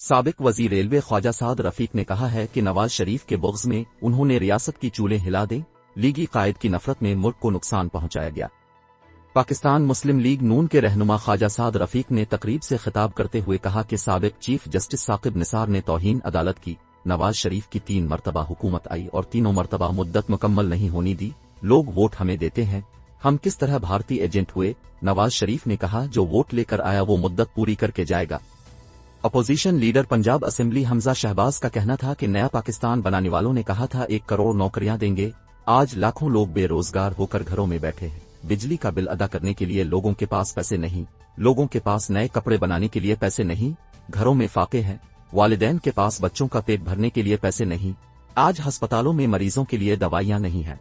سابق وزیر ریلوے خواجہ سعد رفیق نے کہا ہے کہ نواز شریف کے بغض میں انہوں نے ریاست کی چولیں ہلا دیں، لیگی قائد کی نفرت میں ملک کو نقصان پہنچایا گیا۔ پاکستان مسلم لیگ نون کے رہنما خواجہ سعد رفیق نے تقریب سے خطاب کرتے ہوئے کہا کہ سابق چیف جسٹس ثاقب نثار نے توہین عدالت کی، نواز شریف کی 3 مرتبہ حکومت آئی اور تینوں مرتبہ مدت مکمل نہیں ہونی دی، لوگ ووٹ ہمیں دیتے ہیں، ہم کس طرح بھارتی ایجنٹ ہوئے؟ نواز شریف نے کہا جو ووٹ لے کر آیا وہ مدت پوری کر کے جائے گا۔ اپوزیشن لیڈر پنجاب اسمبلی حمزہ شہباز کا کہنا تھا کہ نیا پاکستان بنانے والوں نے کہا تھا 1 کروڑ نوکریاں دیں گے، آج لاکھوں لوگ بے روزگار ہو کر گھروں میں بیٹھے ہیں، بجلی کا بل ادا کرنے کے لیے لوگوں کے پاس پیسے نہیں، لوگوں کے پاس نئے کپڑے بنانے کے لیے پیسے نہیں، گھروں میں فاقے ہیں، والدین کے پاس بچوں کا پیٹ بھرنے کے لیے پیسے نہیں، آج ہسپتالوں میں مریضوں کے لیے دوائیاں نہیں ہیں۔